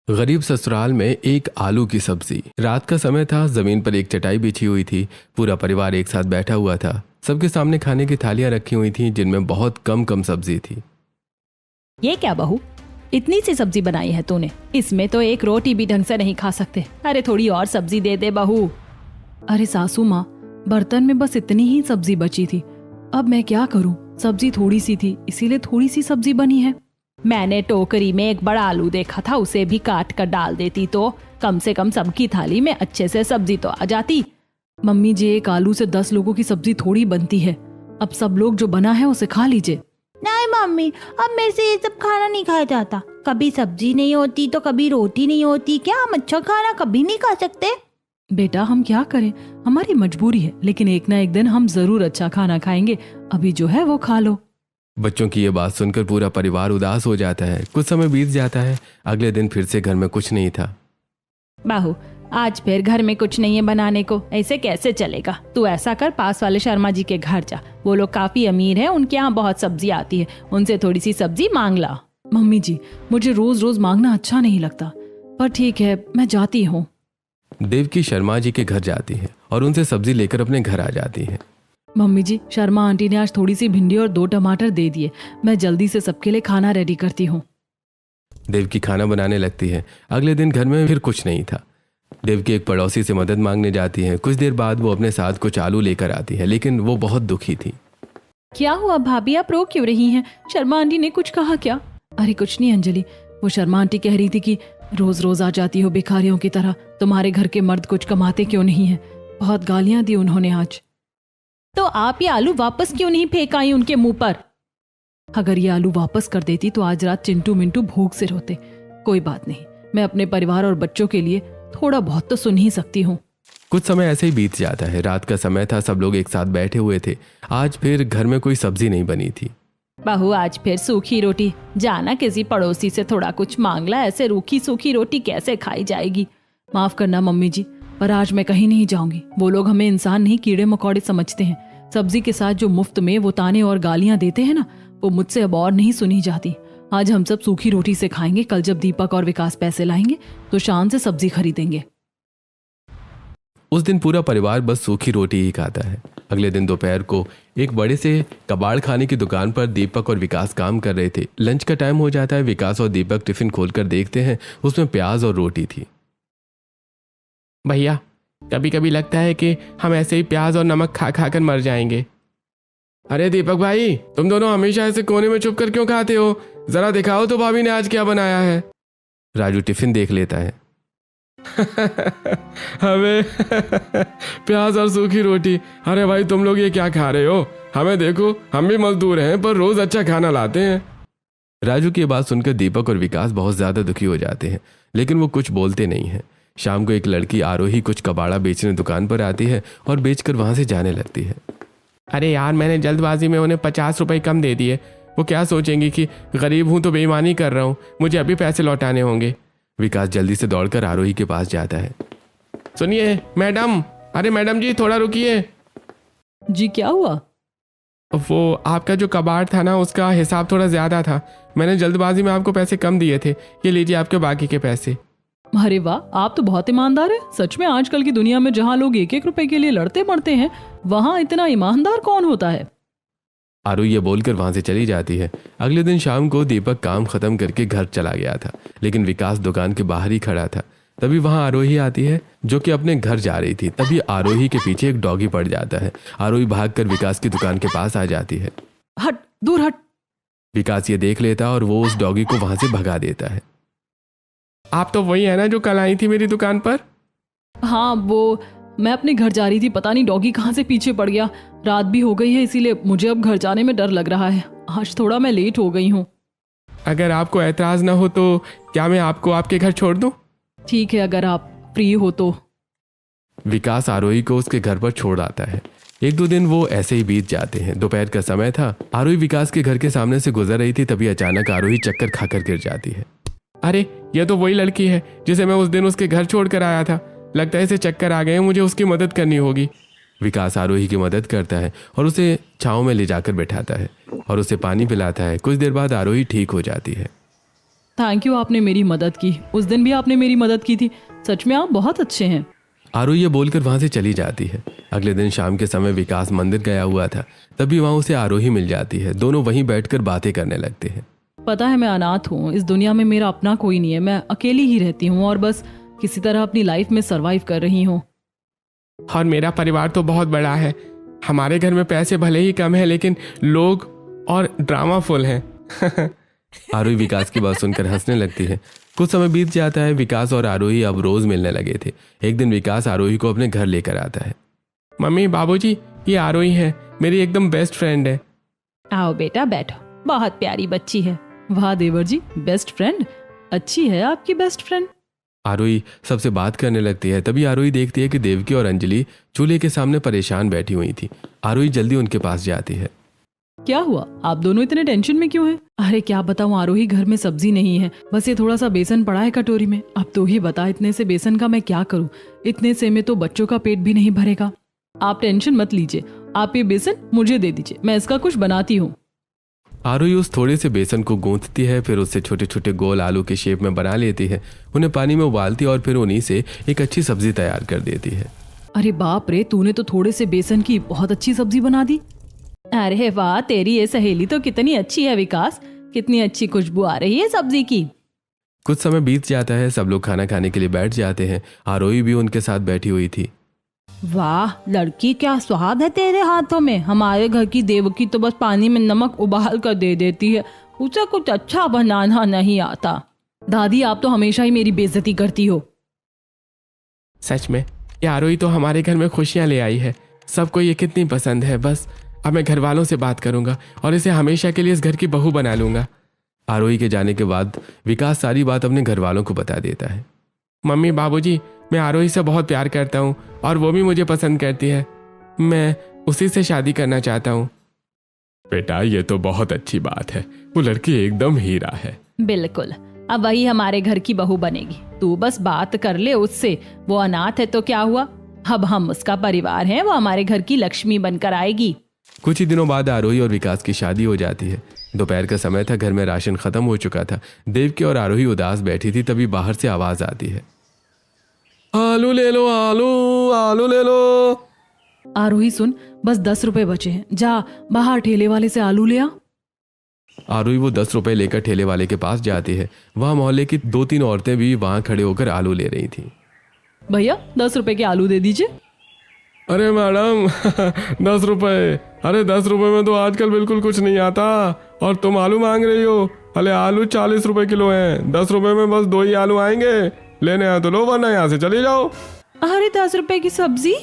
गरीब ससुराल में एक आलू की सब्जी। रात का समय था, जमीन पर एक चटाई बिछी हुई थी। पूरा परिवार एक साथ बैठा हुआ था। सबके सामने खाने की थालियां रखी हुई थीं जिनमें बहुत कम कम सब्जी थी। ये क्या बहू, इतनी सी सब्जी बनाई है तूने? इसमें तो एक रोटी भी ढंग से नहीं खा सकते। अरे थोड़ी और सब्जी दे दे बहू। अरे सासू माँ, बर्तन में बस इतनी ही सब्जी बची थी। अब मैं क्या करूँ? सब्जी थोड़ी सी थी, इसीलिए थोड़ी सी सब्जी बनी है। मैंने टोकरी में एक बड़ा आलू देखा था, उसे भी काट कर डाल देती तो कम से कम सबकी थाली में अच्छे से सब्जी तो आ जाती। मम्मी जी, एक आलू से 10 लोगों की सब्जी थोड़ी बनती है। अब सब लोग जो बना है उसे खा लीजिए। नहीं मम्मी, अब मेरे से ये सब खाना नहीं खाया जाता। कभी सब्जी नहीं होती तो कभी रोटी नहीं होती। क्या हम अच्छा खाना कभी नहीं खा सकते? बेटा, हम क्या करें, हमारी मजबूरी है, लेकिन एक ना एक दिन हम जरूर अच्छा खाना खाएंगे। अभी जो है वो खा लो। बच्चों की ये बात सुनकर पूरा परिवार उदास हो जाता है। कुछ समय बीत जाता है। अगले दिन फिर से घर में कुछ नहीं था। बाहू, आज फिर घर में कुछ नहीं है बनाने को, ऐसे कैसे चलेगा? तू ऐसा कर, पास वाले शर्मा जी के घर जा। वो लोग काफी अमीर हैं, उनके यहाँ बहुत सब्जी आती है, उनसे थोड़ी सी सब्जी मांग ला। मम्मी जी, मुझे रोज रोज मांगना अच्छा नहीं लगता, पर ठीक है, मैं जाती हूँ। देवकी शर्मा जी के घर जाती है और उनसे सब्जी लेकर अपने घर आ जाती है। मम्मी जी, शर्मा आंटी ने आज थोड़ी सी भिंडी और 2 टमाटर दे दिए। मैं जल्दी से सबके लिए खाना रेडी करती हूँ। देवकी खाना बनाने लगती है। अगले दिन घर में फिर कुछ नहीं था। देवकी एक पड़ोसी से मदद मांगने जाती है। कुछ देर बाद वो अपने साथ कुछ आलू लेकर आती है, लेकिन वो बहुत दुखी थी। क्या हुआ भाभी, आप रो क्यों रही हैं? शर्मा आंटी ने कुछ कहा क्या? अरे कुछ नहीं अंजलि, वो शर्मा आंटी कह रही थी कि रोज रोज आ जाती हो भिखारियों की तरह, तुम्हारे घर के मर्द कुछ कमाते क्यों नहीं है। बहुत गालियां दी उन्होंने आज। तो आप ये आलू वापस क्यों नहीं फेंक आई उनके मुंह पर? अगर ये आलू वापस कर देती तो आज रात चिंटू मिंटू भूख से रोते। कोई बात नहीं, मैं अपने परिवार और बच्चों के लिए थोड़ा बहुत तो सुन ही सकती हूँ। कुछ समय ऐसे ही बीत जाता है। रात का समय था, सब लोग एक साथ बैठे हुए थे। आज फिर घर में कोई सब्जी नहीं बनी थी। बहू, आज फिर सूखी रोटी। जाना किसी पड़ोसी से थोड़ा कुछ मांग ला, ऐसे रूखी सूखी रोटी कैसे खाई जाएगी? माफ करना मम्मी जी, पर आज मैं कहीं नहीं जाऊंगी। वो लोग हमें इंसान नहीं, कीड़े मकोड़े समझते हैं। सब्जी के साथ जो मुफ्त में वो ताने और गालियां देते हैं ना, वो मुझसे अब और नहीं सुनी जाती। आज हम सब सूखी रोटी से खाएंगे। कल जब दीपक और विकास पैसे लाएंगे तो शान से सब्जी खरीदेंगे। उस दिन पूरा परिवार बस सूखी रोटी ही खाता है। अगले दिन दोपहर को एक बड़े से कबाड़ खाने की दुकान पर दीपक और विकास काम कर रहे थे। लंच का टाइम हो जाता है। विकास और दीपक टिफिन खोलकर देखते हैं, उसमें प्याज और रोटी थी। भैया, कभी कभी लगता है कि हम ऐसे ही प्याज और नमक खा खा कर मर जाएंगे। अरे दीपक भाई, तुम दोनों हमेशा ऐसे कोने में छुप कर क्यों खाते हो? जरा दिखाओ तो भाभी ने आज क्या बनाया है। राजू टिफिन देख लेता है। हमें प्याज और सूखी रोटी। अरे भाई, तुम लोग ये क्या खा रहे हो? हमें देखो, हम भी मजदूर हैं पर रोज अच्छा खाना लाते हैं। राजू की बात सुनकर दीपक और विकास बहुत ज्यादा दुखी हो जाते हैं, लेकिन वो कुछ बोलते नहीं हैं। शाम को एक लड़की आरोही कुछ कबाड़ा बेचने दुकान पर आती है और बेचकर वहां से जाने लगती है। अरे यार, मैंने जल्दबाजी में उन्हें 50 रुपए कम दे दिए। वो क्या सोचेंगी कि गरीब हूं तो बेईमानी कर रहा हूं, मुझे अभी पैसे लौटाने होंगे। विकास जल्दी से दौड़कर आरोही के पास जाता है। सुनिए मैडम, अरे मैडम जी थोड़ा रुकिए। जी क्या हुआ? वो आपका जो कबाड़ था ना, उसका हिसाब थोड़ा ज्यादा था। मैंने जल्दबाजी में आपको पैसे कम दिए थे। ये लीजिए आपके बाकी के पैसे। अरे वाह, आप तो बहुत ईमानदार है। सच में आजकल की दुनिया में जहाँ लोग 1-1 रुपए के लिए लड़ते मरते हैं, वहाँ इतना ईमानदार कौन होता है? आरोही ये बोलकर वहां से चली जाती है। अगले दिन शाम को दीपक काम खत्म करके घर चला गया था, लेकिन विकास दुकान के बाहर ही खड़ा था। तभी वहां आरोही आती है, जो कि अपने घर जा रही थी। तभी आरोही के पीछे एक डॉगी पड़ जाता है। आरोही भागकर विकास की दुकान के पास आ जाती है। हट, दूर हट। विकास ये देख लेता और वो उस डॉगी को वहां से भगा देता है। आप तो वही है ना जो कल आई थी मेरी दुकान पर? हाँ, वो मैं अपने घर जा रही थी, पता नहीं डॉगी कहाँ से पीछे पड़ गया। रात भी हो गई है, इसीलिए मुझे अब घर जाने में डर लग रहा है। आज थोड़ा मैं लेट हो गई हूँ। अगर आपको ऐतराज ना हो तो क्या मैं आपको आपके घर छोड़ दूं? ठीक है, अगर आप फ्री हो तो। विकास आरोही को उसके घर पर छोड़ आता है। 1-2 दिन वो ऐसे ही बीत जाते हैं। दोपहर का समय था। आरोही विकास के घर के सामने से गुजर रही थी, तभी अचानक आरोही चक्कर खाकर गिर जाती है। अरे, ये तो वही लड़की है जिसे मैं उस दिन उसके घर छोड़ कर आया था। लगता है इसे चक्कर आ गए, मुझे उसकी मदद करनी होगी। विकास आरोही की मदद करता है और उसे छांव में ले जाकर बैठाता है और उसे पानी पिलाता है। कुछ देर बाद आरोही ठीक हो जाती है। थैंक यू, आपने मेरी मदद की। उस दिन भी आपने मेरी मदद की थी। सच में आप बहुत अच्छे हैं। आरोही ये बोलकर वहां से चली जाती है। अगले दिन शाम के समय विकास मंदिर गया हुआ था, तभी वहां उसे आरोही मिल जाती है। दोनों वहीं बैठकर बातें करने लगते हैं। पता है मैं अनाथ हूँ, इस दुनिया में मेरा अपना कोई नहीं है। मैं अकेली ही रहती हूँ और बस किसी तरह अपनी लाइफ में सरवाइव कर रही हूँ। और मेरा परिवार तो बहुत बड़ा है। हमारे घर में पैसे भले ही कम है, लेकिन लोग और ड्रामा फुल हैं। आरोही विकास की बात सुनकर हंसने लगती है। कुछ समय बीत जाता है। विकास और आरोही अब रोज मिलने लगे थे। एक दिन विकास आरोही को अपने घर लेकर आता है। मम्मी, बाबूजी, ये आरोही है, मेरी एकदम बेस्ट फ्रेंड है। आओ बेटा बैठो, बहुत प्यारी बच्ची है। वाह देवर जी, बेस्ट फ्रेंड, अच्छी है आपकी बेस्ट फ्रेंड। आरोही सबसे बात करने लगती है। तभी आरोही देखती है कि देवकी और अंजलि चूल्हे के सामने परेशान बैठी हुई थी। आरोही जल्दी उनके पास जाती है। क्या हुआ, आप दोनों इतने टेंशन में क्यों हैं? अरे क्या बताऊं आरोही, घर में सब्जी नहीं है, बस ये थोड़ा सा बेसन पड़ा है कटोरी में। अब तो ही बता, इतने से बेसन का मैं क्या करूं? इतने से में तो बच्चों का पेट भी नहीं भरेगा। आप टेंशन मत लीजिए, आप ये बेसन मुझे दे दीजिए, मैं इसका कुछ बनाती हूँ। आरोही उस थोड़े से बेसन को गूंथती है, फिर उससे छोटे छोटे गोल आलू के शेप में बना लेती है। उन्हें पानी में उबालती है और फिर उन्हीं से एक अच्छी सब्जी तैयार कर देती है। अरे बाप रे, तूने तो थोड़े से बेसन की बहुत अच्छी सब्जी बना दी। अरे वाह, तेरी ये सहेली तो कितनी अच्छी है विकास, कितनी अच्छी खुशबू आ रही है सब्जी की। कुछ समय बीत जाता है। सब लोग खाना खाने के लिए बैठ जाते हैं। आरोही भी उनके साथ बैठी हुई थी। वाह लड़की, क्या स्वाद है तेरे हाथों में। हमारे घर की देवकी तो बस पानी में नमक उबाल कर दे देती है, उसे कुछ अच्छा बनाना नहीं आता। दादी, आप तो हमेशा ही मेरी बेइज्जती करती हो। सच में ये आरोही तो हमारे घर में खुशियाँ ले आई है। सबको ये कितनी पसंद है। बस अब मैं घर वालों से बात करूंगा और इसे हमेशा के लिए इस घर की बहू बना लूंगा। आरोही के जाने के बाद विकास सारी बात अपने घर वालों को बता देता है। मम्मी, बाबूजी, मैं आरोही से बहुत प्यार करता हूँ और वो भी मुझे पसंद करती है। मैं उसी से शादी करना चाहता हूँ। बेटा, ये तो बहुत अच्छी बात है। वो लड़की एकदम हीरा है। बिल्कुल, अब वही हमारे घर की बहू बनेगी। तू बस बात कर ले उससे। वो अनाथ है तो क्या हुआ, अब हम उसका परिवार हैं, वो हमारे घर की लक्ष्मी बनकर आएगी। कुछ ही दिनों बाद आरोही और विकास की शादी हो जाती है। दोपहर का समय था, घर में राशन खत्म हो चुका था। देवकी और आरोही उदास बैठी थी, तभी बाहर से आवाज आती है। आलू ले लो, आलू आलू ले लो। आरोही सुन, बस 10 रुपए बचे हैं, जा बाहर ठेले वाले से आलू ले आ। आरोही वो 10 रुपए लेकर ठेले वाले के पास जाती है। वहाँ मोहल्ले की 2-3 औरतें भी वहाँ खड़े होकर आलू ले रही थी। भैया 10 रुपए के आलू दे दीजिए। अरे मैडम 10 रुपए, अरे 10 रुपए में तो आजकल बिल्कुल कुछ नहीं आता और तुम आलू मांग रही हो। अरे आलू 40 रुपए किलो हैं, 10 रुपए में बस 2 ही आलू आएंगे। लेने आए तो लो, वरना यहाँ से चले जाओ। अरे 10 रुपए की सब्जी,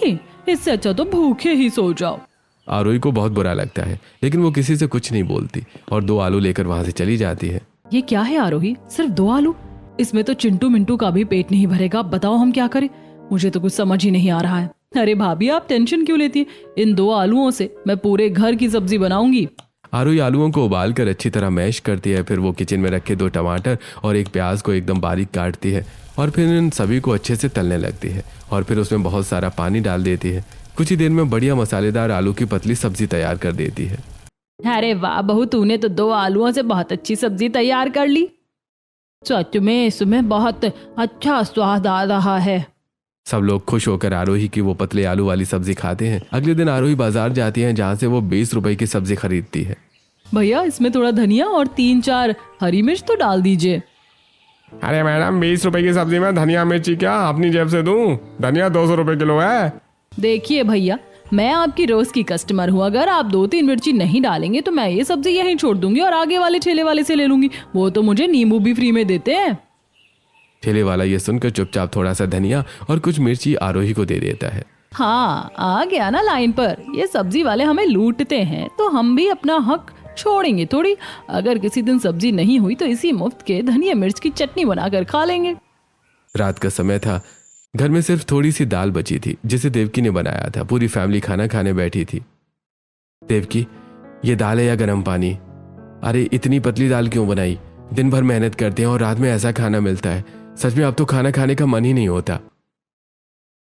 इससे अच्छा तो भूखे ही सो जाओ। आरोही को बहुत बुरा लगता है, लेकिन वो किसी से कुछ नहीं बोलती और 2 आलू लेकर वहाँ से चली जाती है। ये क्या है आरोही, सिर्फ 2 आलू? इसमें तो चिंटू मिंटू का भी पेट नहीं भरेगा। बताओ हम क्या करें, मुझे तो कुछ समझ ही नहीं आ रहा है। अरे भाभी, आप टेंशन क्यों लेती है? इन 2 आलूओं से मैं पूरे घर की सब्जी बनाऊंगी। आरोही आलूओं को उबालकर अच्छी तरह मैश करती है। फिर वो किचन में रखे 2 टमाटर और 1 प्याज को एकदम बारीक काटती है और फिर इन सभी को अच्छे से तलने लगती है और फिर उसमें बहुत सारा पानी डाल देती है। कुछ ही देर में बढ़िया मसालेदार आलू की पतली सब्जी तैयार कर देती है। अरे वाह बहू, तूने तो 2 आलूओं से बहुत अच्छी सब्जी तैयार कर ली। सच में इसमें बहुत अच्छा स्वाद आ रहा है। सब लोग खुश होकर आरोही की वो पतले आलू वाली सब्जी खाते हैं। अगले दिन आरोही बाजार जाती है, जहाँ से वो 20 रुपए की सब्जी खरीदती है। भैया इसमें थोड़ा धनिया और 3-4 हरी मिर्च तो डाल दीजिए। अरे मैडम, 20 रुपए की सब्जी में धनिया मिर्ची क्या अपनी जेब से दूं? धनिया 200 रुपए किलो है। देखिए भैया, मैं आपकी रोज की कस्टमर हूँ। अगर आप 2-3 मिर्ची नहीं डालेंगे तो मैं ये सब्जी यहीं छोड़ दूंगी और आगे वाले ठेले वाले से ले लूंगी। वो तो मुझे नींबू भी फ्री में देते हैं। ठेले वाला ये सुनकर चुपचाप थोड़ा सा धनिया और कुछ मिर्ची आरोही को दे देता है। हाँ, आ गया ना लाइन पर। ये सब्जी वाले हमें लूटते हैं तो हम भी अपना हक छोड़ेंगे थोड़ी। अगर किसी दिन सब्जी नहीं हुई तो इसी मुफ्त के धनिया मिर्च की चटनी बनाकर खा लेंगे। रात का समय था। घर में सिर्फ थोड़ी सी दाल बची थी, जिसे देवकी ने बनाया था। पूरी फैमिली खाना खाने बैठी थी। देवकी, ये दाल है या गर्म पानी? अरे इतनी पतली दाल क्यों बनाई? दिन भर मेहनत करते हैं और रात में ऐसा खाना मिलता है। सच में अब तो खाना खाने का मन ही नहीं होता।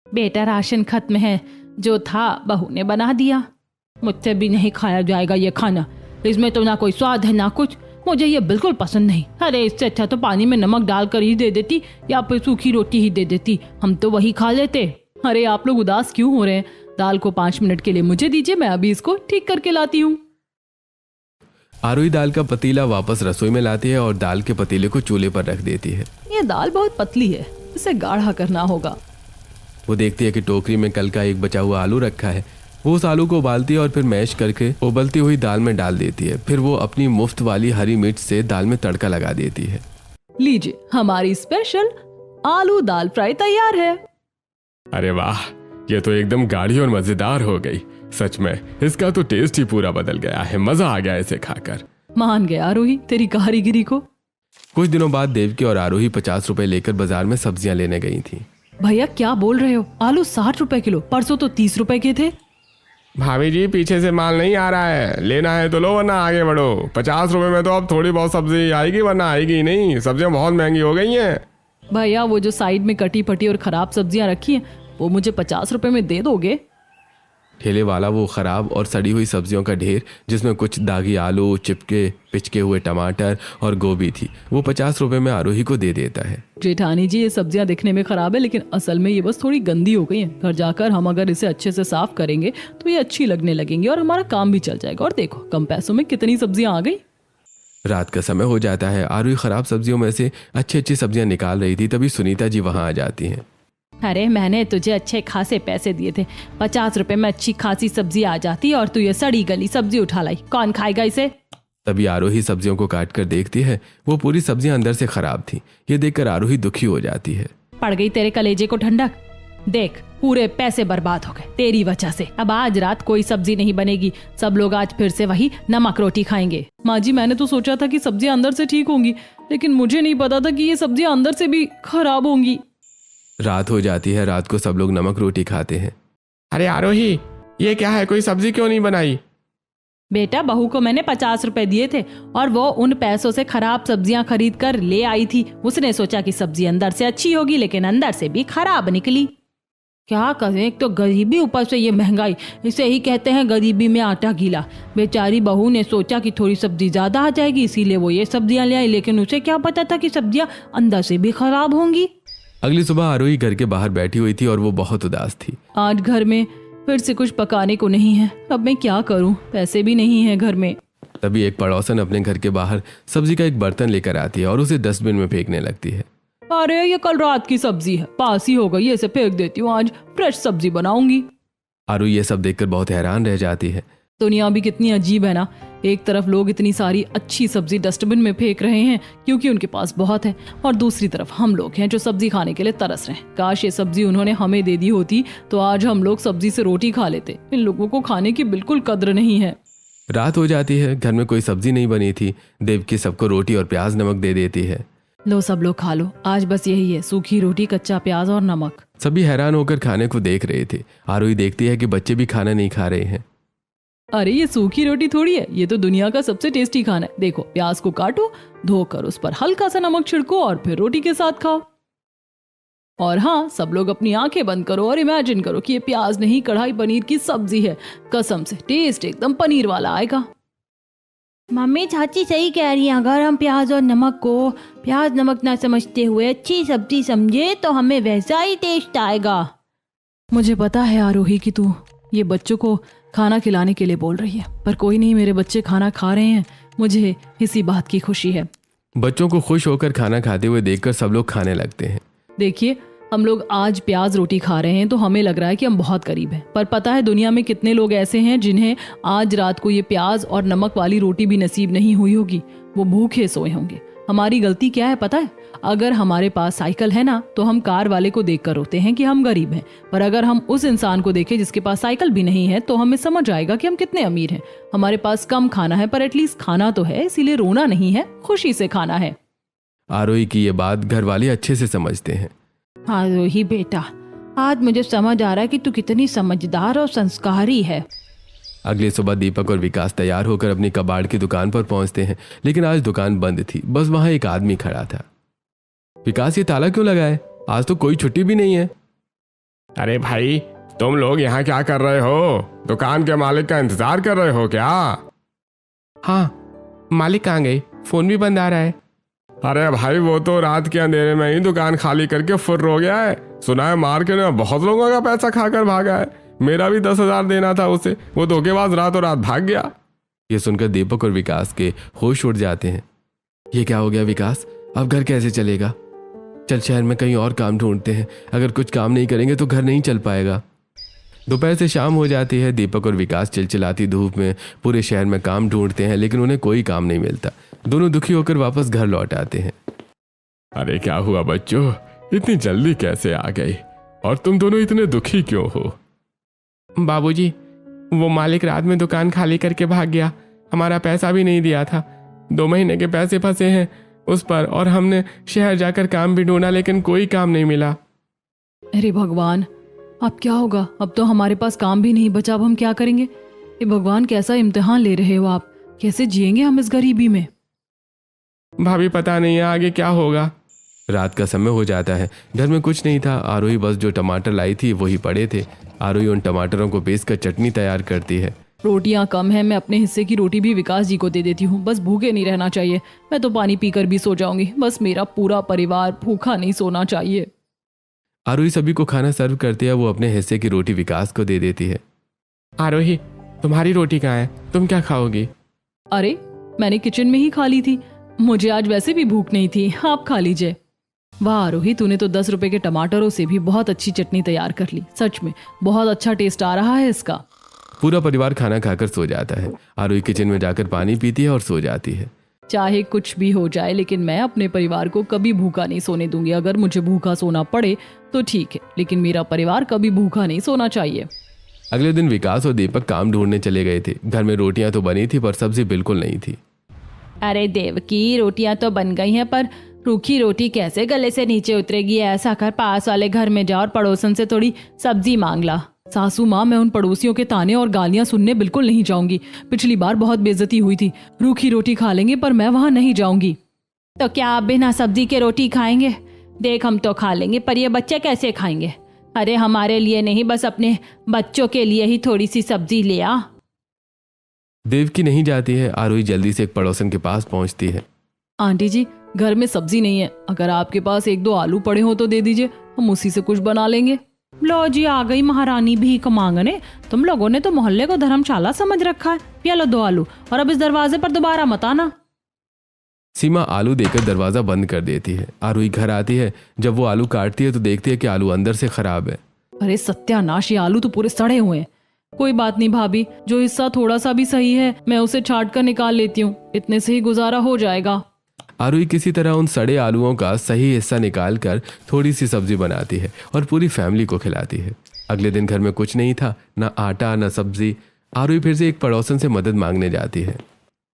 बेटा राशन खत्म है, जो था बहू ने बना दिया। मुझसे भी नहीं खाया जाएगा ये खाना। इसमें तो ना कोई स्वाद है ना कुछ। मुझे ये बिल्कुल पसंद नहीं। अरे इससे अच्छा तो पानी में नमक डालकर ही दे देती या फिर सूखी रोटी ही दे देती, हम तो वही खा लेते। अरे आप लोग उदास क्यों हो रहे हैं? दाल को 5 मिनट के लिए मुझे दीजिए, मैं अभी इसको ठीक करके लाती हूँ। आरोही दाल का पतीला वापस रसोई में लाती है और दाल के पतीले को चूल्हे पर रख देती है। ये दाल बहुत पतली है, इसे गाढ़ा करना होगा। वो देखती है कि टोकरी में कल का एक बचा हुआ आलू रखा है। वो उस आलू को उबालती है और फिर मैश करके उबलती हुई दाल में डाल देती है। फिर वो अपनी मुफ्त वाली हरी मिर्च से दाल में तड़का लगा देती है। लीजिए, हमारी स्पेशल आलू दाल फ्राई तैयार है। अरे वाह, ये तो एकदम गाढ़ी और मजेदार हो गई। सच में इसका तो टेस्ट ही पूरा बदल गया है। मजा आ गया इसे खाकर। मान गया आरोही तेरी कारीगिरी को। कुछ दिनों बाद देवकी और आरोही 50 रुपए लेकर बाजार में सब्जियां लेने गई थी। भैया क्या बोल रहे हो? आलू 60 रुपए किलो, परसों तो 30 रुपए के थे। भाभी जी, पीछे से माल नहीं आ रहा है, लेना है तो लो वरना आगे बढ़ो। 50 रुपए में तो अब थोड़ी बहुत सब्जी आएगी, वरना आएगी ही नहीं। सब्जियां बहुत महंगी हो गई हैं। भैया वो जो साइड में कटी फटी और खराब सब्जियां रखी हैं वो मुझे 50 रुपए में दे दोगे? ठेले वाला वो खराब और सड़ी हुई सब्जियों का ढेर, जिसमें कुछ दागी आलू, चिपके पिचके हुए टमाटर और गोभी थी, वो 50 रुपए में आरोही को दे देता है। जेठानी जी, ये सब्जियां दिखने में खराब है लेकिन असल में ये बस थोड़ी गंदी हो गई हैं। घर जाकर हम अगर इसे अच्छे से साफ करेंगे तो ये अच्छी लगने लगेंगी और हमारा काम भी चल जाएगा। और देखो कम पैसों में कितनी सब्जियां आ गई। रात का समय हो जाता है। आरोही खराब सब्जियों में से अच्छी अच्छी सब्जियां निकाल रही थी, तभी सुनीता जी वहां आ जाती हैं। अरे मैंने तुझे अच्छे खासे पैसे दिए थे, 50 रुपए में अच्छी खासी सब्जी आ जाती और तू ये सड़ी गली सब्जी उठा लाई। कौन खाएगा इसे? तभी आरोही सब्जियों को काट कर देखती है। वो पूरी सब्जियां अंदर से खराब थी। ये देखकर आरोही दुखी हो जाती है। पड़ गई तेरे कलेजे को ठंडक। देख, पूरे पैसे बर्बाद हो गए तेरी वजह से। अब आज रात कोई सब्जी नहीं बनेगी, सब लोग आज फिर से वही नमक रोटी खाएंगे। माँ जी, मैंने तो सोचा था कि सब्जियां अंदर से ठीक होंगी, लेकिन मुझे नहीं पता था कि ये सब्जियां अंदर से भी खराब होंगी। रात हो जाती है। रात को सब लोग नमक रोटी खाते हैं। अरे आरोही, ये क्या है? कोई सब्जी क्यों नहीं बनाई? बेटा, बहू को मैंने 50 रुपए दिए थे और वो उन पैसों से खराब सब्जियां खरीद कर ले आई थी। उसने सोचा कि सब्जी अंदर से अच्छी होगी, लेकिन अंदर से भी खराब निकली। क्या करें, एक तो गरीबी, ऊपर से ये महंगाई। इसे ही कहते हैं गरीबी में आटा गीला। बेचारी बहू ने सोचा कि थोड़ी सब्जी ज्यादा आ जाएगी, इसीलिए वो ये सब्जियां ले आई, लेकिन उसे क्या पता था कि सब्जियां अंदर से भी खराब होंगी। अगली सुबह आरोही घर के बाहर बैठी हुई थी और वो बहुत उदास थी। आज घर में फिर से कुछ पकाने को नहीं है। अब मैं क्या करूं? पैसे भी नहीं है घर में। तभी एक पड़ोसन अपने घर के बाहर सब्जी का एक बर्तन लेकर आती है और उसे डस्टबिन में फेंकने लगती है। अरे ये कल रात की सब्जी है, बासी हो गई, इसे फेंक देती हूँ, आज फ्रेश सब्जी बनाऊंगी। आरोही ये सब देखकर बहुत हैरान रह जाती है। दुनिया भी कितनी अजीब है ना। एक तरफ लोग इतनी सारी अच्छी सब्जी डस्टबिन में फेंक रहे हैं क्योंकि उनके पास बहुत है, और दूसरी तरफ हम लोग हैं जो सब्जी खाने के लिए तरस रहे हैं। काश ये सब्जी उन्होंने हमें दे दी होती तो आज हम लोग सब्जी से रोटी खा लेते। इन लोगों को खाने की बिल्कुल कद्र नहीं है। रात हो जाती है। घर में कोई सब्जी नहीं बनी थी। देवकी सबको रोटी और प्याज नमक दे देती है। लो सब लोग खा लो, आज बस यही है, सूखी रोटी, कच्चा प्याज और नमक। सभी हैरान होकर खाने को देख रहे थे। आरोही देखती है कि बच्चे भी खाना नहीं खा रहे हैं। अरे ये सूखी रोटी थोड़ी है, ये तो दुनिया का सबसे टेस्टी खाना है। देखो, प्याज को काटो, धोकर उस पर हल्का सा नमक छिड़को और फिर रोटी के साथ खाओ। और हाँ, सब लोग अपनी आंखें बंद करो और इमेजिन करो कि ये प्याज नहीं, कढ़ाई पनीर की सब्जी है। कसम से टेस्ट एकदम पनीर वाला आएगा। मम्मी, चाची सही कह रही हैं। अगर हम प्याज और नमक को प्याज नमक ना समझते हुए अच्छी सब्जी समझे तो हमें वैसा ही टेस्ट आएगा। मुझे पता है आरोही कि तू ये बच्चों को खाना खिलाने के लिए बोल रही है, पर कोई नहीं, मेरे बच्चे खाना खा रहे हैं, मुझे इसी बात की खुशी है। बच्चों को खुश होकर खाना खाते हुए देखकर सब लोग खाने लगते हैं। देखिए, हम लोग आज प्याज रोटी खा रहे हैं तो हमें लग रहा है कि हम बहुत गरीब हैं, पर पता है दुनिया में कितने लोग ऐसे हैं जिन्हें आज रात को ये प्याज और नमक वाली रोटी भी नसीब नहीं हुई होगी। वो भूखे सोए होंगे। हमारी गलती क्या है पता है? अगर हमारे पास साइकिल है ना तो हम कार वाले को देखकर रोते हैं कि हम गरीब हैं, पर अगर हम उस इंसान को देखें जिसके पास साइकिल भी नहीं है तो हमें समझ आएगा कि हम कितने अमीर हैं। हमारे पास कम खाना है पर एटलीस्ट खाना तो है, इसीलिए रोना नहीं है, खुशी से खाना है। आरोही की ये बात घर वाले अच्छे से समझते हैं। आरोही बेटा, आज मुझे समझ आ रहा है कि तू कितनी समझदार और संस्कारी है। अगली सुबह दीपक और विकास तैयार होकर अपनी कबाड़ की दुकान पर पहुंचते हैं, लेकिन आज दुकान बंद थी। बस वहां एक आदमी खड़ा था। विकास, ये ताला क्यों लगा है? आज तो कोई छुट्टी भी नहीं है। अरे भाई, तुम लोग यहाँ क्या कर रहे हो? दुकान के मालिक का इंतजार कर रहे हो क्या? हाँ, मालिक कहाँ गए? फोन भी बंद आ रहा है। अरे भाई वो तो रात के अंधेरे में ही दुकान खाली करके फुर्र हो गया है। सुना है मार्केट में बहुत लोगों का पैसा खाकर भागा है। मेरा भी 10,000 देना था उसे, वो धोखेबाज रातों रात भाग गया। ये सुनकर दीपक और विकास के होश उड़ जाते हैं। ये क्या हो गया विकास, अब घर कैसे चलेगा? चल शहर में कहीं और काम ढूंढते हैं, अगर कुछ काम नहीं करेंगे तो घर नहीं चल पाएगा। दोपहर से शाम हो जाती है। दीपक और विकास चिलचिलाती धूप में पूरे शहर में काम ढूंढते हैं, लेकिन उन्हें कोई काम नहीं मिलता। दोनों दुखी होकर वापस घर लौट आते हैं। अरे क्या हुआ बच्चों, इतनी जल्दी कैसे आ गई? और तुम दोनों इतने दुखी क्यों हो? बाबूजी, वो मालिक रात में दुकान खाली करके भाग गया। हमारा पैसा भी नहीं दिया था। 2 महीने के पैसे फंसे हैं उस पर, और हमने शहर जाकर काम भी ढूंढा लेकिन कोई काम नहीं मिला। अरे भगवान, अब क्या होगा? अब तो हमारे पास काम भी नहीं बचा, अब हम क्या करेंगे? ये भगवान, कैसा इम्तिहान ले रहे हो आप? कैसे जिएंगे हम इस गरीबी में? भाभी पता नहीं है आगे क्या होगा। रात का समय हो जाता है। घर में कुछ नहीं था। आरोही बस जो टमाटर लाई थी वही पड़े थे। आरोही उन टमाटरों को पीसकर चटनी तैयार करती है। रोटियां कम है, मैं अपने हिस्से की रोटी भी विकास जी को दे देती हूँ। बस भूखे नहीं रहना चाहिए। मैं तो पानी पीकर भी सो जाऊंगी। बस मेरा पूरा परिवार भूखा नहीं सोना चाहिए। आरोही सभी को खाना सर्व करती है। वो अपने हिस्से की रोटी विकास को दे देती है। आरोही, तुम्हारी रोटी कहाँ है? तुम क्या खाओगी? अरे, मैंने किचन में ही खा ली थी। मुझे आज वैसे भी भूख नहीं थी, आप खा लीजिए। वाह आरोही, तूने तो 10 रुपए के टमाटरों से भी बहुत अच्छी चटनी तैयार कर ली। सच में बहुत अच्छा टेस्ट आ रहा है इसका। पूरा परिवार खाना खाकर सो जाता है। आरोही किचन में जाकर पानी पीती है और सो जाती है। चाहे कुछ भी हो जाए, लेकिन मैं अपने परिवार को कभी भूखा नहीं सोने दूंगी। अगर मुझे भूखा सोना पड़े तो ठीक है, लेकिन मेरा परिवार कभी भूखा नहीं सोना चाहिए। अगले दिन विकास और दीपक काम ढूंढने चले गए थे। घर में रोटियां तो बनी थी पर सब्जी बिल्कुल नहीं थी। अरे देवकी, रोटियां तो बन गई हैं, पर रूखी रोटी कैसे गले से नीचे उतरेगी? ऐसा कर, पास वाले घर में जा और पड़ोसन से थोड़ी सब्जी मांग ला। सासू माँ, मैं उन पड़ोसियों के ताने और गालियां सुनने बिल्कुल नहीं जाऊंगी। पिछली बार बहुत बेइज्जती हुई थी। रूखी रोटी खा लेंगे पर मैं वहां नहीं जाऊंगी। तो क्या आप बिना सब्जी के रोटी खाएंगे? देख, हम तो खा लेंगे, पर ये बच्चे कैसे खाएंगे? अरे हमारे लिए नहीं, बस अपने बच्चों के लिए ही थोड़ी सी सब्जी ले आ। देवकी नहीं जाती है। आरोही जल्दी से एक पड़ोसन के पास पहुंचती है। आंटी जी, घर में सब्जी नहीं है, अगर आपके पास 1-2 आलू पड़े हो तो दे दीजिए, हम उसी से कुछ बना लेंगे। लो जी, आ गई महारानी भीख मांगने। तुम लोगों ने तो मोहल्ले को धर्मशाला समझ रखा है। ये लो 2 आलू, और अब इस दरवाजे पर दोबारा मत आना। सीमा आलू देकर दरवाजा बंद कर देती है। आरोही घर आती है। जब वो आलू काटती है तो देखती है कि आलू अंदर से खराब है। अरे सत्यानाश, ये आलू तो पूरे सड़े हुए हैं। कोई बात नहीं भाभी, जो हिस्सा थोड़ा सा भी सही है मैं उसे छांट कर निकाल लेती हूँ, इतने से ही गुजारा हो जाएगा। आरोही किसी तरह उन सड़े आलूओं का सही हिस्सा निकालकर थोड़ी सी सब्जी बनाती है और पूरी फैमिली को खिलाती है। अगले दिन घर में कुछ नहीं था, ना आटा ना सब्जी। आरोही फिर से एक पड़ोसन से मदद मांगने जाती है।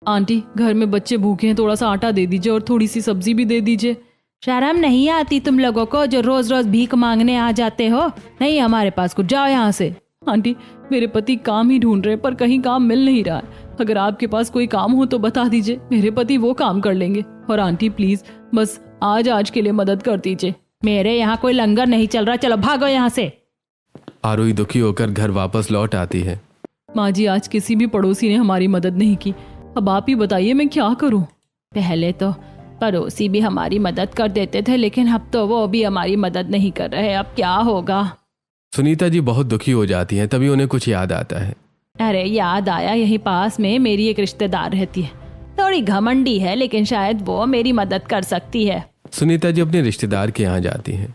आंटी, घर में बच्चे भूखे हैं, थोड़ा सा आटा दे दीजिए और थोड़ी सी सब्जी भी दे दीजिए। शर्म नहीं आती तुम लोगों को, जो रोज रोज भीख मांगने आ जाते हो? नहीं हमारे पास कुछ, जाओ यहाँ से। आंटी, मेरे पति काम ही ढूंढ रहे हैं पर कहीं काम मिल नहीं रहा है। अगर आपके पास कोई काम हो तो बता दीजिए, मेरे पति वो काम कर लेंगे। और आंटी प्लीज, बस आज के लिए मदद कर दीजिए। मेरे यहाँ कोई लंगर नहीं चल रहा, चलो भागो यहाँ से। आरोही दुखी होकर घर वापस लौट आती है। माँ जी, आज किसी भी पड़ोसी ने हमारी मदद नहीं की। अब आप ही बताइए मैं क्या करूं? पहले तो पड़ोसी भी हमारी मदद कर देते थे, लेकिन अब तो वो भी हमारी मदद नहीं कर रहे। अब क्या होगा? सुनीता जी बहुत दुखी हो जाती हैं। तभी उन्हें कुछ याद आता है। अरे याद आया, यहीं पास में मेरी एक रिश्तेदार रहती है। थोड़ी घमंडी है, लेकिन शायद वो मेरी मदद कर सकती है। सुनीता जी अपने रिश्तेदार के यहाँ जाती हैं।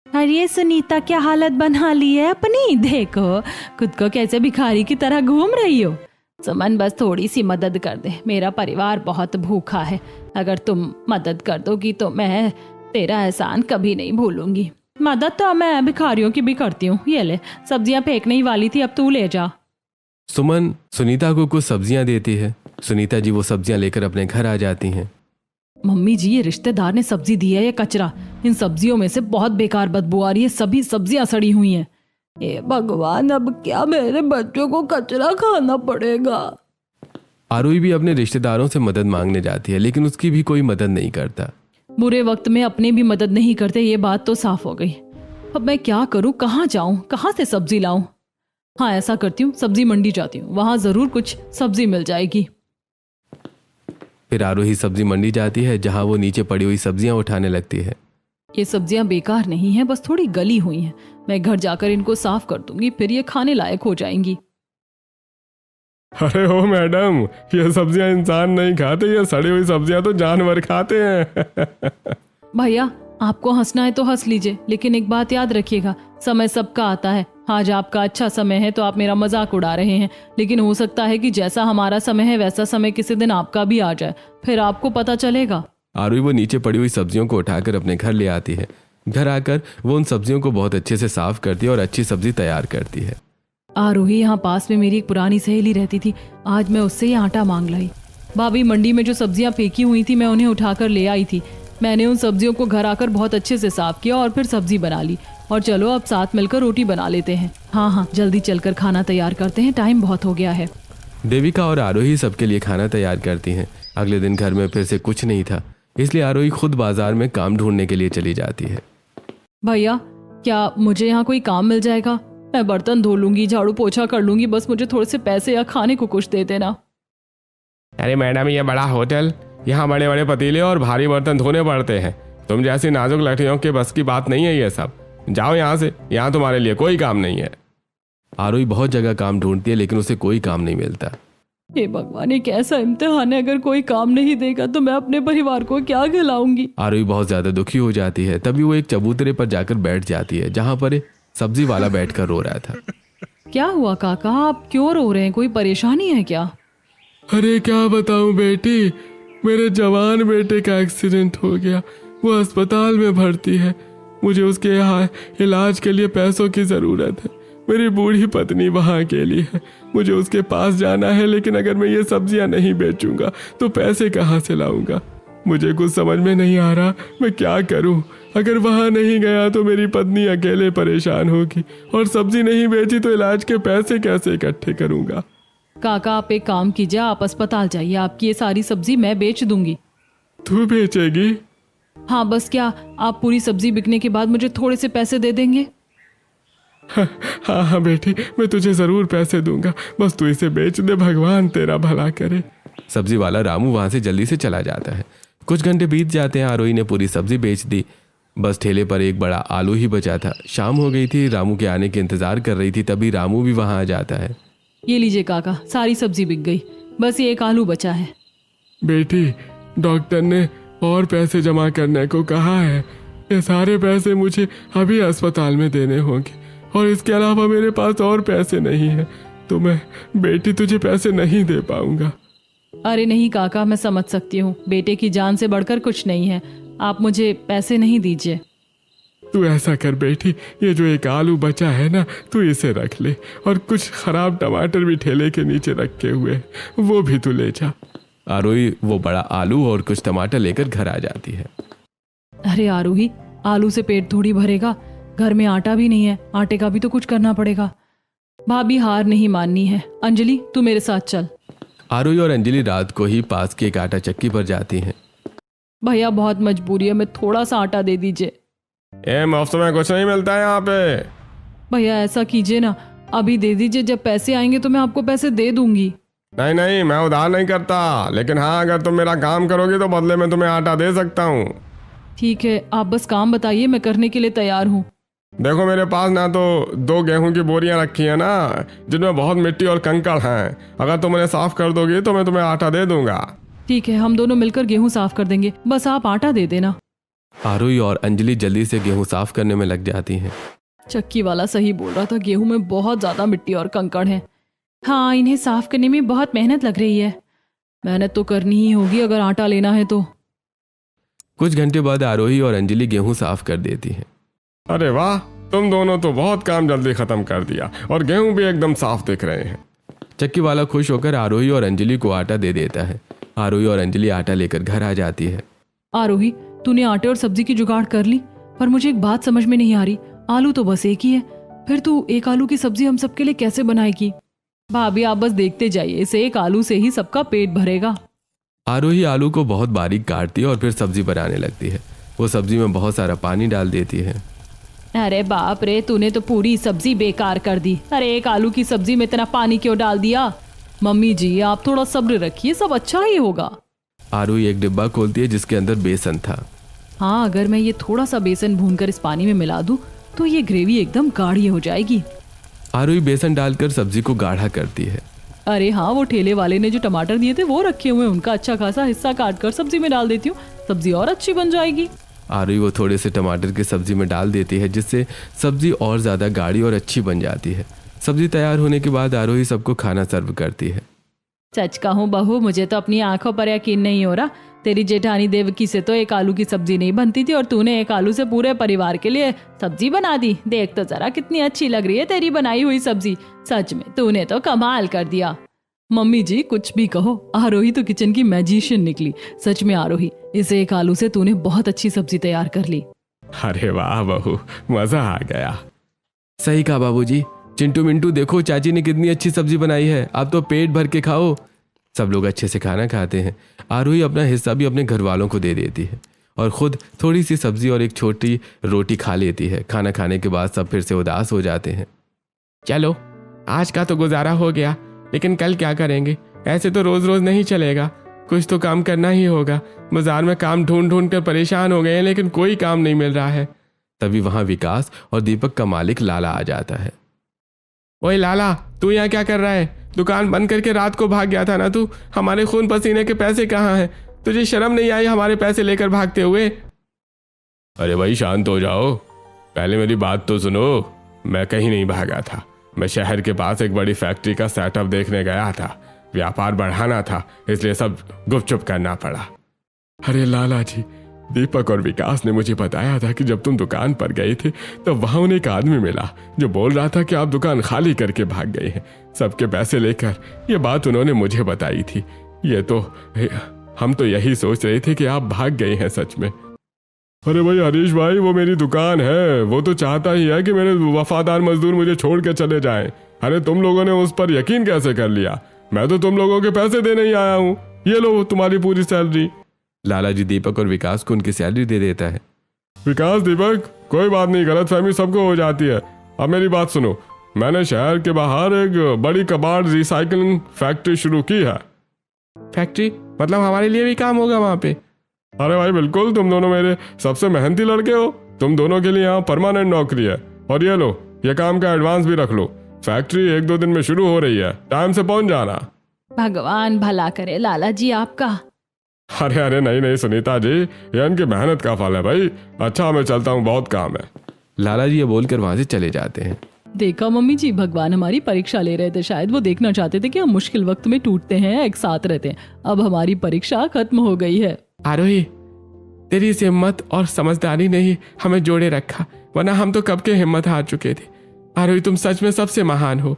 अरे सुनीता, क्या हालत बना ली है अपनी? देखो खुद को कैसे भिखारी की तरह घूम रही हो। सुमन, बस थोड़ी सी मदद कर दे, मेरा परिवार बहुत भूखा है। अगर तुम मदद कर दोगी तो मैं तेरा एहसान कभी नहीं भूलूंगी। मदद तो मैं भिखारियों की भी करती हूँ। ये ले, सब्जियां फेंकने ही वाली थी, अब तू ले जा। सुमन सुनीता को कुछ सब्जियां देती है। सुनीता जी वो सब्जियां लेकर अपने घर आ जाती हैं। मम्मी जी, ये रिश्तेदार ने सब्जी दी है, ये कचरा। इन सब्जियों में से बहुत बेकार बदबू आ रही है, सभी सब्जियां सड़ी हुई हैं। ए भगवान, अब क्या मेरे बच्चों को कचरा खाना पड़ेगा? आरोही भी अपने रिश्तेदारों से मदद मांगने जाती है, लेकिन उसकी भी कोई मदद नहीं करता। बुरे वक्त में अपने भी मदद नहीं करते, ये बात तो साफ हो गई। अब मैं क्या करूं, कहाँ जाऊं, कहाँ से सब्जी लाऊं? हाँ, ऐसा करती हूँ, सब्जी मंडी जाती हूँ, वहां जरूर कुछ सब्जी मिल जाएगी। फिर आरोही सब्जी मंडी जाती है, जहाँ वो नीचे पड़ी हुई सब्जियां उठाने लगती है। ये सब्जियां बेकार नहीं है, बस थोड़ी गली हुई हैं। मैं घर जाकर इनको साफ कर दूंगी, फिर ये खाने लायक हो जाएंगी। अरे ओ मैडम, ये सब्जियां इंसान नहीं खाते, ये सड़ी हुई सब्जियां तो जानवर खाते हैं। भैया आपको हंसना है तो हंस लीजिए, लेकिन एक बात याद रखिएगा, समय सबका आता है। आज आपका अच्छा समय है तो आप मेरा मजाक उड़ा रहे हैं, लेकिन हो सकता है कि जैसा हमारा समय है वैसा समय किसी दिन आपका भी आ जाए, फिर आपको पता चलेगा। आरोही वो नीचे पड़ी हुई सब्जियों को उठाकर अपने घर ले आती है। घर आकर वो उन सब्जियों को बहुत अच्छे से साफ करती है और अच्छी सब्जी तैयार करती है। आरोही, यहाँ पास में मेरी एक पुरानी सहेली रहती थी, आज मैं उससे ही आटा मांग लाई। भाभी मंडी में जो सब्जियां फेंकी हुई थी मैं उन्हें उठाकर ले आई थी। मैंने उन सब्जियों को घर आकर बहुत अच्छे से साफ किया और फिर सब्जी बना ली। और चलो अब साथ मिलकर रोटी बना लेते हैं। हाँ, जल्दी चलकर खाना तैयार करते हैं, टाइम बहुत हो गया है। देविका और आरोही सबके लिए खाना तैयार करती हैं। अगले दिन घर में फिर से कुछ नहीं था, इसलिए आरोही खुद बाजार में काम ढूंढने के लिए चली जाती है। भैया क्या मुझे यहाँ कोई काम मिल जाएगा? मैं बर्तन धो लूंगी, झाड़ू पोछा कर लूंगी, बस मुझे थोड़े से पैसे या खाने को कुछ दे देना। अरे मैडम, ये बड़ा होटल, यहाँ बड़े बड़े पतीले और भारी बर्तन धोने पड़ते हैं। तुम जैसी नाजुक लड़कियों के बस की बात नहीं है ये सब। जाओ यहाँ से, यहाँ तुम्हारे लिए कोई काम नहीं है। आरोही बहुत जगह काम ढूंढती है लेकिन उसे कोई काम नहीं मिलता। हे भगवान, ये कैसा इम्तिहान है, अगर कोई काम नहीं देगा तो मैं अपने परिवार को क्या खिलाऊंगी। आरोही बहुत ज्यादा दुखी हो जाती है। तभी वो एक चबूतरे पर जाकर बैठ जाती है, जहाँ पर एक सब्जी वाला बैठकर रो रहा था। क्या हुआ काका, आप क्यों रो रहे हैं? कोई परेशानी है क्या? अरे क्या बताऊं बेटी, मेरे जवान बेटे का एक्सीडेंट हो गया, वो अस्पताल में भर्ती है। मुझे उसके यहाँ इलाज के लिए पैसों की ज़रूरत है। मेरी बूढ़ी पत्नी वहाँ अकेली है, मुझे उसके पास जाना है, लेकिन अगर मैं ये सब्जियाँ नहीं बेचूंगा तो पैसे कहाँ से लाऊंगा? मुझे कुछ समझ में नहीं आ रहा मैं क्या करूं। अगर वहाँ नहीं गया तो मेरी पत्नी अकेले परेशान होगी, और सब्जी नहीं बेची तो इलाज के पैसे कैसे इकट्ठे करूंगा? काका आप एक काम कीजिए, आप अस्पताल जाइए, आपकी ये सारी सब्जी मैं बेच दूंगी। तू बेचेगी? हाँ, बस क्या आप पूरी सब्जी बिकने के बाद मुझे थोड़े से पैसे दे देंगे? हाँ बेटी, मैं तुझे ज़रूर पैसे दूंगा, बस तू इसे बेच दे, भगवान तेरा भला करे। सब्जी वाला रामू वहां से जल्दी से चला जाता है। कुछ घंटे बीत जाते हैं। आरोही ने पूरी सब्जी बेच दी, बस ठेले पर एक बड़ा आलू ही बचा था। शाम हो गई थी, रामू के आने के इंतजार कर रही थी, तभी रामू भी वहां आ जाता है। ये लीजिए काका, सारी सब्जी बिक गई, बस ये एक आलू बचा है। बेटी, डॉक्टर ने और पैसे जमा करने को कहा है। ये सारे पैसे मुझे अभी अस्पताल में देने होंगे, और इसके अलावा मेरे पास और पैसे नहीं है, तो मैं बेटी तुझे पैसे नहीं दे पाऊंगा। अरे नहीं काका, मैं समझ सकती हूँ, बेटे की जान से बढ़कर कुछ नहीं है, आप मुझे पैसे नहीं दीजिए। तू ऐसा कर बेटी, ये जो एक आलू बचा है ना, तू इसे रख ले, और कुछ खराब टमाटर भी ठेले के नीचे रखे हुए हैं, वो भी तू ले जा। आरोही वो बड़ा आलू और कुछ टमाटर लेकर घर आ जाती है। अरे आरोही, आलू से पेट थोड़ी भरेगा, घर में आटा भी नहीं है, आटे का भी तो कुछ करना पड़ेगा। भाभी हार नहीं माननी है, अंजलि तू मेरे साथ चल। आरोही और अंजलि रात को ही पास की एक आटा चक्की पर जाती हैं। भैया बहुत मजबूरी है, मैं थोड़ा सा आटा दे दीजिए। मुफ्त में कुछ नहीं मिलता है यहाँ पे। भैया ऐसा कीजिए ना, अभी दे दीजिए, जब पैसे आएंगे तो मैं आपको पैसे दे दूंगी। नहीं नहीं, मैं उधार नहीं करता, लेकिन हाँ अगर तुम मेरा काम करोगे तो बदले में तुम्हें आटा दे सकता हूँ। ठीक है, आप बस काम बताइए, मैं करने के लिए तैयार हूँ। देखो मेरे पास ना तो 2 गेहूं की बोरियां रखी है ना, जिनमें बहुत मिट्टी और कंकड़ हैं। अगर तुम उन्हें साफ कर दोगे तो मैं तुम्हें आटा दे दूंगा। ठीक है, हम दोनों मिलकर गेहूं साफ कर देंगे, बस आप आटा दे देना। आरोही और अंजलि जल्दी से गेहूं साफ करने में लग जाती हैं। चक्की वाला सही बोल रहा था, गेहूं में बहुत ज्यादा मिट्टी और कंकड़ है। हाँ, इन्हें साफ करने में बहुत मेहनत लग रही है, मेहनत तो करनी ही होगी अगर आटा लेना है तो। कुछ घंटे बाद आरोही और अंजलि गेहूं साफ कर देती हैं। अरे वाह, तुम दोनों तो बहुत काम जल्दी खत्म कर दिया, और गेहूं भी एकदम साफ दिख रहे हैं। चक्की वाला खुश होकर आरोही और अंजलि को आटा दे देता है। आरोही और अंजलि आटा लेकर घर आ जाती है। आरोही, तूने आटे और सब्जी की जुगाड़ कर ली, पर मुझे एक बात समझ में नहीं आ रही, आलू तो बस एक ही है, फिर तू एक आलू की सब्जी हम सबके लिए कैसे बनाएगी? भाभी आप बस देखते जाइए, इसे एक आलू से ही सबका पेट भरेगा। आरोही आलू को बहुत बारीक काटती है और फिर सब्जी बनाने लगती है। वो सब्जी में बहुत सारा पानी डाल देती है। अरे बाप रे, तूने तो पूरी सब्जी बेकार कर दी। अरे एक आलू की सब्जी में इतना पानी क्यों डाल दिया? मम्मी जी आप थोड़ा सब्र रखिए, सब अच्छा ही होगा। आरोही एक डिब्बा खोलती है जिसके अंदर बेसन था। हाँ, अगर मैं ये थोड़ा सा बेसन भूनकर इस पानी में मिला दूं तो ये ग्रेवी एकदम गाढ़ी हो जाएगी। आरोही बेसन डालकर सब्जी को गाढ़ा करती है। अरे हाँ, वो ठेले वाले ने जो टमाटर दिए थे वो रखे हुए हैं, उनका अच्छा खासा हिस्सा काट कर सब्जी में डाल देती हूँ, सब्जी और अच्छी बन जाएगी। आरोही वो थोड़े से टमाटर की सब्जी में डाल देती है जिससे सब्जी और ज़्यादा गाढ़ी और अच्छी बन जाती है। सब्जी तैयार होने के बाद आरोही सबको खाना सर्व करती है। सच कहूँ बहू, मुझे तो अपनी आंखों पर यकीन नहीं हो रहा। तेरी जेठानी देवकी से तो एक आलू की सब्जी नहीं बनती थी और तूने एक आलू से पूरे परिवार के लिए सब्जी बना दी। देख तो जरा कितनी अच्छी लग रही है तेरी बनाई हुई सब्जी। सच में तूने तो कमाल कर दिया। मम्मी जी कुछ भी कहो, आरोही तो किचन की मैजिशियन निकली। सच में आरोही, इस एक आलू से तूने बहुत अच्छी सब्जी तैयार कर ली। अरे वाह बहू, मजा आ गया। सही कहा बाबूजी। चिंटू मिंटू देखो चाची ने कितनी अच्छी सब्जी बनाई है, अब तो पेट भर के खाओ। सब लोग अच्छे से खाना खाते हैं। आरोही अपना हिस्सा भी अपने घर वालों को दे देती है और खुद थोड़ी सी सब्जी और एक छोटी रोटी खा लेती है। खाना खाने के बाद सब फिर से उदास हो जाते हैं। चलो आज का तो गुजारा हो गया, लेकिन कल क्या करेंगे? ऐसे तो रोज रोज नहीं चलेगा, कुछ तो काम करना ही होगा। बाजार में काम ढूंढ ढूंढ कर परेशान हो गए हैं, लेकिन कोई काम नहीं मिल रहा है। तभी वहां विकास और दीपक का मालिक लाला आ जाता है। ओए लाला, तू यहाँ क्या कर रहा है? दुकान बंद करके रात को भाग गया था ना तू? हमारे खून पसीने के पैसे कहाँ हैं? तुझे शर्म नहीं आई हमारे पैसे लेकर भागते हुए? अरे भाई शांत हो जाओ, पहले मेरी बात तो सुनो। मैं कहीं नहीं भागा था, मैं शहर के पास एक बड़ी फैक्ट्री का सेटअप देखने गया था। व्यापार बढ़ाना था, इसलिए सब गुपचुप करना पड़ा। अरे लाला जी, दीपक और विकास ने मुझे बताया था कि जब तुम दुकान पर गए थे तब वहां उन्हें एक आदमी मिला जो बोल रहा था कि आप दुकान खाली करके भाग गए हैं सबके पैसे लेकर। ये बात उन्होंने मुझे बताई थी। हम तो यही सोच रहे थे कि आप भाग गए हैं सच में। अरे भाई हरीश भाई, वो मेरी दुकान है, वो तो चाहता ही है कि मेरे वफादार मजदूर मुझे छोड़ के चले जाएं। अरे तुम लोगों ने उस पर यकीन कैसे कर लिया? मैं तो तुम लोगों के पैसे देने ही आया हूँ। ये लो तुम्हारी पूरी सैलरी। लाला जी दीपक और विकास को उनकी सैलरी दे देता है। विकास, दीपक, कोई बात नहीं, गलतफहमी सबको हो जाती है। अब मेरी बात सुनो, मैंने शहर के बाहर एक बड़ी कबाड़ रिसाइकलिंग फैक्ट्री शुरू की है। फैक्ट्री मतलब हमारे लिए भी काम होगा वहाँ पे? अरे भाई बिल्कुल, तुम दोनों मेरे सबसे मेहनती लड़के हो। तुम दोनों के लिए यहाँ परमानेंट नौकरी है। और ये लो, ये काम का एडवांस भी रख लो। फैक्ट्री 1-2 दिन में शुरू हो रही है, टाइम से पहुंच जाना। भगवान भला करे लाला जी आपका। अरे नहीं सुनीता जी, ये इनकी मेहनत का फल है भाई। अच्छा मैं चलता हूँ, बहुत काम है। लाला जी ये बोलकर वहां से चले जाते हैं। देखा मम्मी जी, भगवान हमारी परीक्षा ले रहे थे। शायद वो देखना चाहते थे कि हम मुश्किल वक्त में टूटते हैं, एक साथ रहते हैं। अब हमारी परीक्षा खत्म हो गई है। आरोही, तेरी इस हिम्मत और समझदारी ने ही हमें जोड़े रखा, वरना हम तो कब के हिम्मत हार चुके थे। आरोही, तुम सच में सबसे महान हो।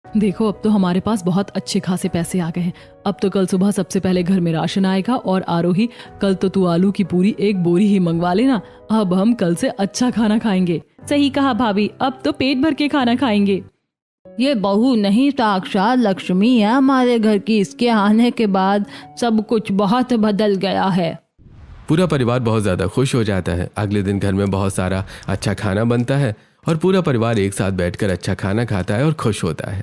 देखो अब तो हमारे पास बहुत अच्छे खासे पैसे आ गए हैं। अब तो कल सुबह सबसे पहले घर में राशन आएगा। और आरोही, कल तो तू आलू की पूरी 1 बोरी ही मंगवा लेना। अब हम कल से अच्छा खाना खाएंगे। सही कहा भाभी, अब तो पेट भर के खाना खाएंगे। ये बहू नहीं, साक्षात लक्ष्मी है हमारे घर की। इसके आने के बाद सब कुछ बहुत बदल गया है। पूरा परिवार बहुत ज़्यादा खुश हो जाता है। अगले दिन घर में बहुत सारा अच्छा खाना बनता है और पूरा परिवार एक साथ बैठकर अच्छा खाना खाता है और खुश होता है।